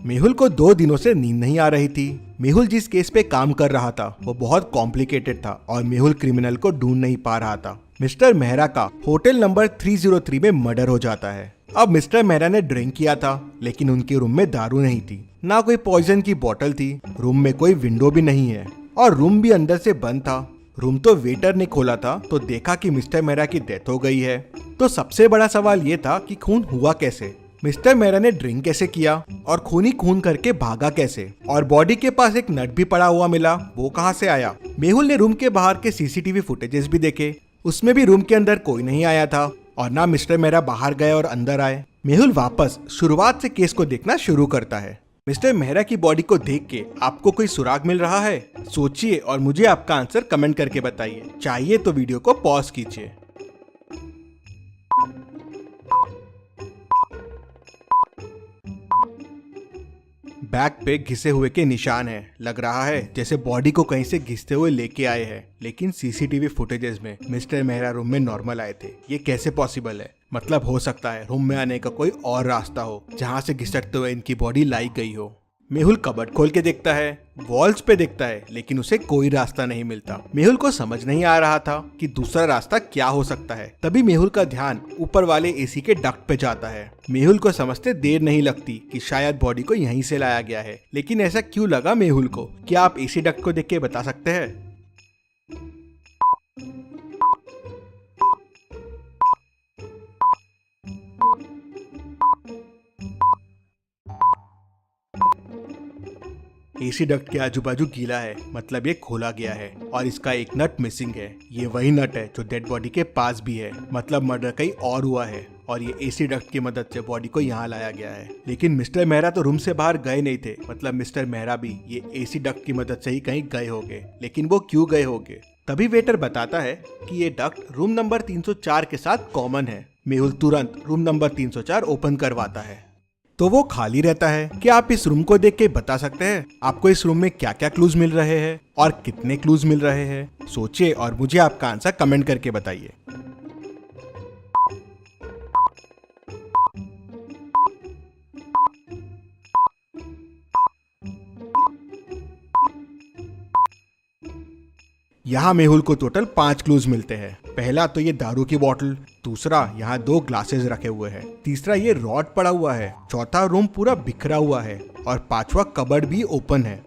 मेहुल को 2 दिनों से नींद नहीं आ रही थी। मेहुल जिस केस पे काम कर रहा था वो बहुत कॉम्प्लिकेटेड था और मेहुल क्रिमिनल को ढूंढ नहीं पा रहा था। मिस्टर मेहरा का होटल नंबर 303 में मर्डर हो जाता है। अब मिस्टर मेहरा ने ड्रिंक किया था लेकिन उनके रूम में दारू नहीं थी, ना कोई पॉइजन की बोतल थी, रूम में कोई विंडो भी नहीं है और रूम भी अंदर से बंद था। रूम तो वेटर ने खोला था तो देखा कि मिस्टर मेहरा की डेथ हो गई है। तो सबसे बड़ा सवाल ये था कि खून हुआ कैसे, मिस्टर मेहरा ने ड्रिंक कैसे किया और खून ही खून करके भागा कैसे, और बॉडी के पास एक नट भी पड़ा हुआ मिला, वो कहाँ से आया। मेहुल ने रूम के बाहर के सीसीटीवी फुटेजेस भी देखे, उसमें भी रूम के अंदर कोई नहीं आया था और ना मिस्टर मेहरा बाहर गए और अंदर आए। मेहुल वापस शुरुआत से केस को देखना शुरू करता है। मिस्टर मेहरा की बॉडी को देख के आपको कोई सुराग मिल रहा है? सोचिए और मुझे आपका आंसर कमेंट करके बताइए। चाहिए तो वीडियो को पॉज कीजिए। बैक पे घिसे हुए के निशान हैं। लग रहा है जैसे बॉडी को कहीं से घिसते हुए लेके आए हैं, लेकिन सीसीटीवी फुटेजेस में मिस्टर मेहरा रूम में नॉर्मल आए थे। ये कैसे पॉसिबल है? मतलब हो सकता है रूम में आने का कोई और रास्ता हो जहाँ से घिसटते हुए इनकी बॉडी लाई गई हो। मेहुल कबर्ड खोल के देखता है, वॉल्स पे देखता है, लेकिन उसे कोई रास्ता नहीं मिलता। मेहुल को समझ नहीं आ रहा था कि दूसरा रास्ता क्या हो सकता है। तभी मेहुल का ध्यान ऊपर वाले एसी के डक्ट पे जाता है। मेहुल को समझते देर नहीं लगती कि शायद बॉडी को यहीं से लाया गया है, लेकिन ऐसा क्यों लगा मेहुल को? क्या आप एसी डक्ट को देख के बता सकते हैं? एसी डक्ट के आजू बाजू गीला है, मतलब ये खोला गया है और इसका एक नट मिसिंग है। ये वही नट है जो डेड बॉडी के पास भी है, मतलब मर्डर कहीं और हुआ है और ये एसी डक्ट की मदद से बॉडी को यहाँ लाया गया है। लेकिन मिस्टर मेहरा तो रूम से बाहर गए नहीं थे, मतलब मिस्टर मेहरा भी ये एसी डक्ट की मदद से ही कहीं गए होंगे। लेकिन वो क्यों गए होंगे? तभी वेटर बताता है कि ये डक्ट रूम नंबर 304 के साथ कॉमन है। मेहुल तुरंत रूम नंबर 304 ओपन करवाता है तो वो खाली रहता है। क्या आप इस रूम को देख के बता सकते हैं आपको इस रूम में क्या क्या क्लूज मिल रहे हैं और कितने क्लूज मिल रहे हैं? सोचिए और मुझे आपका आंसर कमेंट करके बताइए। यहाँ मेहुल को टोटल 5 क्लूज मिलते हैं। पहला तो ये दारू की बोतल, दूसरा यहाँ 2 ग्लासेस रखे हुए हैं, तीसरा ये रॉड पड़ा हुआ है, चौथा रूम पूरा बिखरा हुआ है और 5वां कबर्ड भी ओपन है।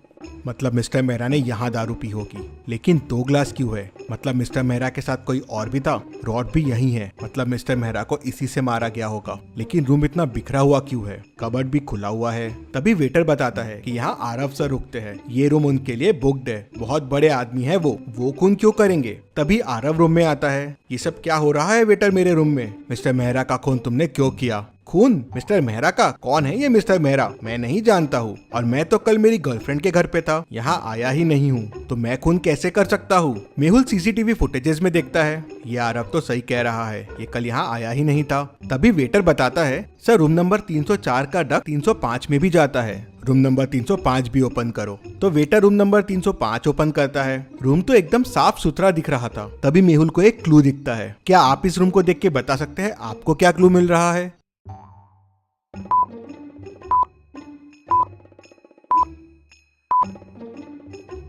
मतलब मिस्टर मेहरा ने यहाँ दारू पी होगी। लेकिन 2 ग्लास क्यों है? मतलब मिस्टर मेहरा के साथ कोई और भी था। रॉड भी यही है, मतलब मिस्टर मेहरा को इसी से मारा गया होगा। लेकिन रूम इतना बिखरा हुआ क्यों है? कबर्ड भी खुला हुआ है। तभी वेटर बताता है कि यहाँ आरव सर रुकते हैं, ये रूम उनके लिए बुक्ड है, बहुत बड़े आदमी है वो खून क्यों करेंगे? तभी आरव रूम में आता है। ये सब क्या हो रहा है वेटर मेरे रूम में? मिस्टर मेहरा का खून तुमने क्यों किया? खून मिस्टर मेहरा का? कौन है ये मिस्टर मेहरा? मैं नहीं जानता हूँ और मैं तो कल मेरी गर्लफ्रेंड के घर पे था, यहाँ आया ही नहीं हूँ, तो मैं खून कैसे कर सकता हूँ? मेहुल सीसीटीवी फुटेजेस में देखता है, ये आरव तो सही कह रहा है, ये कल यहाँ आया ही नहीं था। तभी वेटर बताता है, सर रूम नंबर 304 का डक्ट 305 में भी जाता है, रूम नंबर 305 भी ओपन करो। तो वेटर रूम नंबर 305 ओपन करता है। रूम तो एकदम साफ सुथरा दिख रहा था। तभी मेहुल को एक क्लू दिखता है। क्या आप इस रूम को देख के बता सकते हैं आपको क्या क्लू मिल रहा है?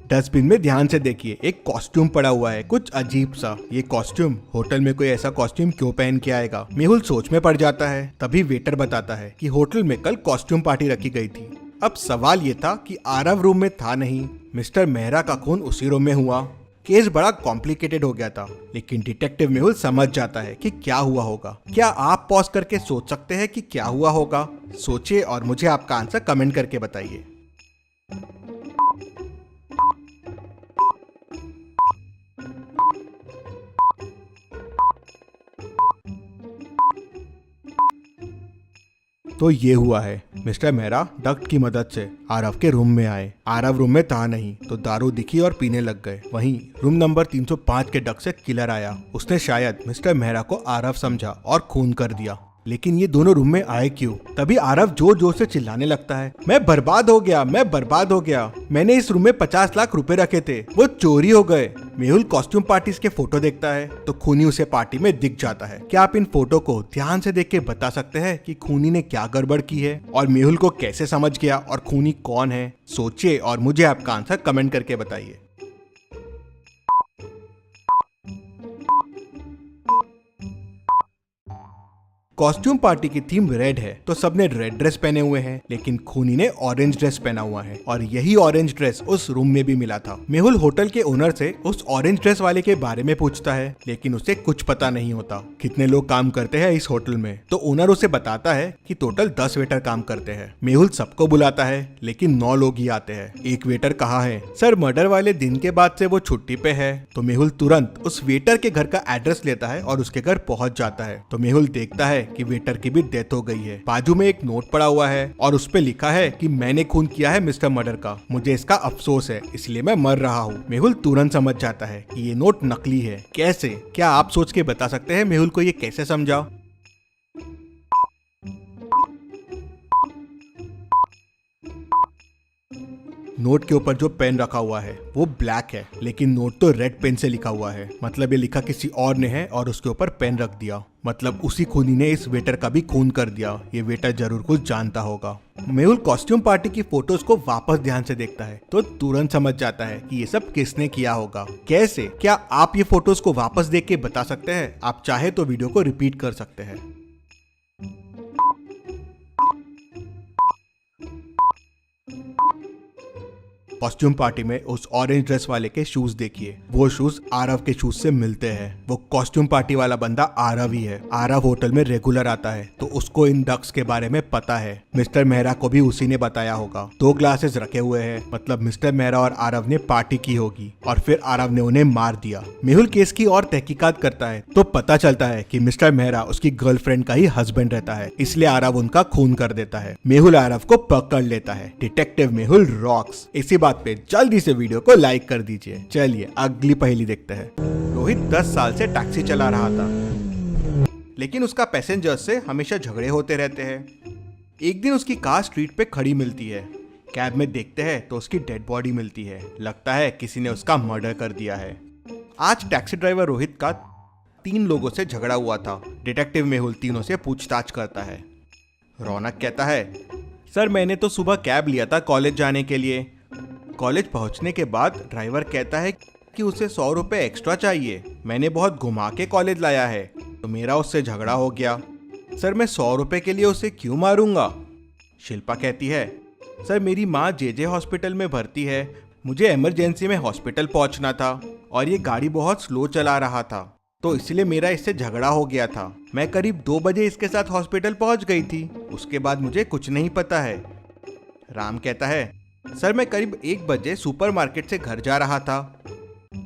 डस्टबिन में ध्यान से देखिए, एक कॉस्ट्यूम पड़ा हुआ है, कुछ अजीब सा। ये कॉस्ट्यूम, होटल में कोई ऐसा कॉस्ट्यूम क्यों पहन के आएगा? मेहुल सोच में पड़ जाता है। तभी वेटर बताता है कि होटल में कल कॉस्ट्यूम पार्टी रखी गई थी। अब सवाल ये था कि आरव रूम में था नहीं, मिस्टर मेहरा का खून उसी रूम में हुआ। केस बड़ा कॉम्प्लिकेटेड हो गया था, लेकिन डिटेक्टिव मेहुल समझ जाता है कि क्या हुआ होगा। क्या आप पॉज करके सोच सकते हैं कि क्या हुआ होगा? सोचिए और मुझे आपका आंसर कमेंट करके बताइए। तो ये हुआ है, मिस्टर मेहरा डक्ट की मदद से आरव के रूम में आए। आरव रूम में था नहीं तो दारू दिखी और पीने लग गए। वहीं रूम नंबर 305 के डक्ट से किलर आया। उसने शायद मिस्टर मेहरा को आरव समझा और खून कर दिया। लेकिन ये दोनों रूम में आए क्यों? तभी आरव जोर जोर से चिल्लाने लगता है, मैं बर्बाद हो गया, मैं बर्बाद हो गया, मैंने इस रूम में 50 लाख रुपए रखे थे, वो चोरी हो गए। मेहुल कॉस्ट्यूम पार्टीज के फोटो देखता है तो खूनी उसे पार्टी में दिख जाता है। क्या आप इन फोटो को ध्यान से देख के बता सकते हैं कि खूनी ने क्या गड़बड़ की है और मेहुल को कैसे समझ गया और खूनी कौन है? सोचिए और मुझे आपका आंसर कमेंट करके बताइए। कॉस्ट्यूम पार्टी की थीम रेड है तो सबने रेड ड्रेस पहने हुए हैं, लेकिन खूनी ने ऑरेंज ड्रेस पहना हुआ है और यही ऑरेंज ड्रेस उस रूम में भी मिला था। मेहुल होटल के ओनर से उस ऑरेंज ड्रेस वाले के बारे में पूछता है, लेकिन उसे कुछ पता नहीं होता कितने लोग काम करते हैं इस होटल में। तो ओनर उसे बताता है कि टोटल 10 वेटर काम करते हैं। मेहुल सबको बुलाता है लेकिन 9 लोग ही आते हैं। एक वेटर कहाँ है? सर मर्डर वाले दिन के बाद से वो छुट्टी पे है। तो मेहुल तुरंत उस वेटर के घर का एड्रेस लेता है और उसके घर पहुंच जाता है। तो मेहुल देखता है कि वेटर की भी डेथ हो गई है। बाजू में एक नोट पड़ा हुआ है और उस पे लिखा है कि मैंने खून किया है मिस्टर मर्डर का, मुझे इसका अफसोस है, इसलिए मैं मर रहा हूँ। मेहुल तुरंत समझ जाता है कि ये नोट नकली है। कैसे? क्या आप सोच के बता सकते हैं मेहुल को ये कैसे समझा? नोट के ऊपर जो पेन रखा हुआ है वो ब्लैक है, लेकिन नोट तो रेड पेन से लिखा हुआ है। मतलब ये लिखा किसी और ने है और उसके ऊपर पेन रख दिया। मतलब उसी खूनी ने इस वेटर का भी खून कर दिया। ये वेटर जरूर कुछ जानता होगा। मेहुल कॉस्ट्यूम पार्टी की फोटोज को वापस ध्यान से देखता है तो तुरंत समझ जाता है कि ये सब किसने किया होगा। कैसे? क्या आप ये फोटोज को वापस देख के बता सकते हैं? आप चाहे तो वीडियो को रिपीट कर सकते हैं। कॉस्ट्यूम पार्टी में उस ऑरेंज ड्रेस वाले के शूज देखिए, वो शूज आरव के शूज से मिलते हैं। वो कॉस्ट्यूम पार्टी वाला बंदा आरव ही है। आरव होटल में रेगुलर आता है तो उसको इन डक्स के बारे में पता है। मिस्टर मेहरा को भी उसी ने बताया होगा। 2 ग्लासेस रखे हुए हैं, मतलब मिस्टर मेहरा और आरव ने पार्टी की होगी और फिर आरव ने उन्हें मार दिया। मेहुल केस की और तहकीकात करता है तो पता चलता है कि मिस्टर मेहरा उसकी गर्लफ्रेंड का ही हस्बैंड रहता है, इसलिए आरव उनका खून कर देता है। मेहुल आरव को पकड़ लेता है। Detective Mehul rocks. इसी बात पे जल्दी से वीडियो को लाइक कर दीजिए। चलिए अगली पहेली देखते हैं। रोहित 10 साल से टैक्सी चला रहा था, लेकिन उसका पैसेंजर्स से हमेशा झगड़े होते रहते हैं। एक दिन उसकी कार स्ट्रीट पे खड़ी मिलती है। कैब में देखते हैं तो उसकी डेड बॉडी मिलती है। लगता है किसी ने उसका मर्डर कर दिया है। आज टैक्सी ड्राइवर रोहित का 3 लोगों से झगड़ा हुआ था। डिटेक्टिव मेहुल तीनों से पूछताछ करता है। रौनक कहता है, सर मैंने तो सुबह कैब लिया था कॉलेज जाने के लिए। कॉलेज पहुंचने के बाद ड्राइवर कहता है कि उसे 100 रुपए एक्स्ट्रा चाहिए। मैंने बहुत घुमा के कॉलेज लाया है तो मेरा उससे झगड़ा हो गया। सर मैं 100 रुपए के लिए उसे क्यों मारूंगा? शिल्पा कहती है, सर मेरी माँ जेजे हॉस्पिटल में भर्ती है, मुझे इमरजेंसी में हॉस्पिटल पहुंचना था और ये गाड़ी बहुत स्लो चला रहा था तो इसलिए मेरा इससे झगड़ा हो गया था। मैं करीब 2 बजे इसके साथ हॉस्पिटल पहुंच गई थी, उसके बाद मुझे कुछ नहीं पता है। राम कहता है, सर मैं करीब 1 बजे सुपरमार्केट से घर जा रहा था,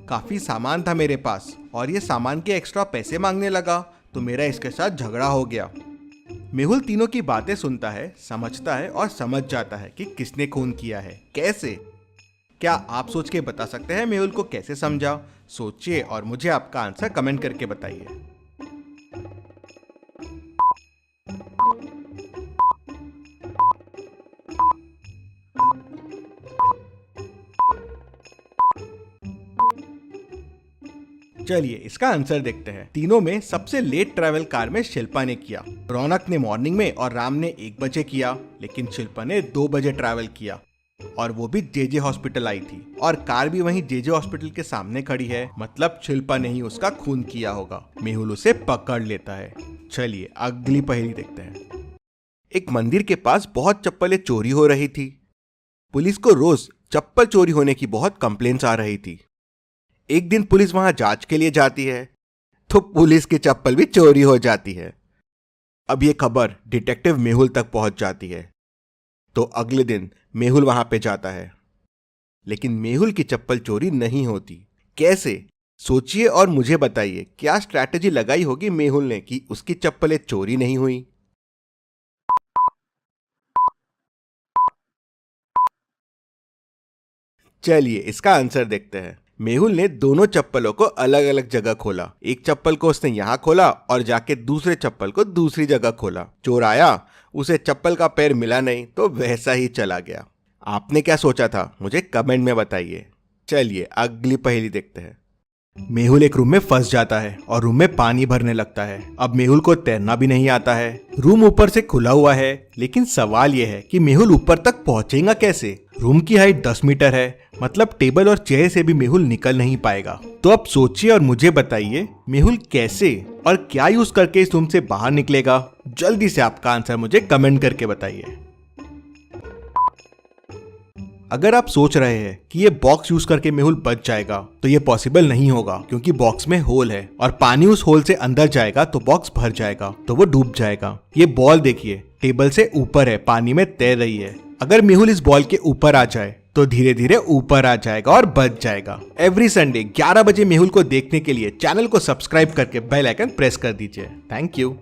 काफी सामान था मेरे पास और ये सामान के एक्स्ट्रा पैसे मांगने लगा तो मेरा इसके साथ झगड़ा हो गया। मेहुल तीनों की बातें सुनता है, समझता है और समझ जाता है कि किसने खून किया है। कैसे? क्या आप सोच के बता सकते हैं मेहुल को कैसे समझा? सोचिए और मुझे आपका आंसर कमेंट करके बताइए। चलिए इसका आंसर देखते हैं। तीनों में सबसे लेट ट्रैवल कार में शिल्पा ने किया। रौनक ने मॉर्निंग में और राम ने 1 बजे किया, लेकिन शिल्पा ने 2 बजे ट्रैवल किया और वो भी जेजे हॉस्पिटल आई थी और कार भी वहीं जेजे हॉस्पिटल के सामने खड़ी है। मतलब शिल्पा ने ही उसका खून किया होगा। मेहुल उसे पकड़ लेता है। चलिए अगली पहेली देखते हैं। एक मंदिर के पास बहुत चप्पलें चोरी हो रही थी। पुलिस को रोज चप्पल चोरी होने की बहुत कंप्लेंट्स आ रही थी। एक दिन पुलिस वहां जांच के लिए जाती है तो पुलिस की चप्पल भी चोरी हो जाती है। अब ये खबर डिटेक्टिव मेहुल तक पहुंच जाती है तो अगले दिन मेहुल वहां पे जाता है, लेकिन मेहुल की चप्पल चोरी नहीं होती। कैसे? सोचिए और मुझे बताइए क्या स्ट्रैटेजी लगाई होगी मेहुल ने कि उसकी चप्पलें चोरी नहीं हुई। चलिए इसका आंसर देखते हैं। मेहुल ने दोनों चप्पलों को अलग अलग जगह खोला। एक चप्पल को उसने यहाँ खोला और जाके दूसरे चप्पल को दूसरी जगह खोला। चोर आया, उसे चप्पल का पैर मिला नहीं तो वैसा ही चला गया। आपने क्या सोचा था मुझे कमेंट में बताइए। चलिए अगली पहेली देखते हैं। मेहुल एक रूम में फंस जाता है और रूम में पानी भरने लगता है। अब मेहुल को तैरना भी नहीं आता है। रूम ऊपर से खुला हुआ है, लेकिन सवाल यह है कि मेहुल ऊपर तक पहुंचेगा कैसे। रूम की हाइट 10 मीटर है, मतलब टेबल और चेयर से भी मेहुल निकल नहीं पाएगा। तो अब सोचिए और मुझे बताइए मेहुल कैसे और क्या यूज करके इस रूम से बाहर निकलेगा। जल्दी से आपका आंसर मुझे कमेंट करके बताइए। अगर आप सोच रहे हैं कि ये बॉक्स यूज करके मेहुल बच जाएगा तो ये पॉसिबल नहीं होगा, क्योंकि बॉक्स में होल है और पानी उस होल से अंदर जाएगा तो बॉक्स भर जाएगा, तो वो डूब जाएगा। ये बॉल देखिए टेबल से ऊपर है, पानी में तैर रही है। अगर मेहुल इस बॉल के ऊपर आ जाए तो धीरे धीरे ऊपर आ जाएगा और बच जाएगा। एवरी संडे 11 बजे मेहुल को देखने के लिए चैनल को सब्सक्राइब करके बेल आइकन प्रेस कर दीजिए। Thank you.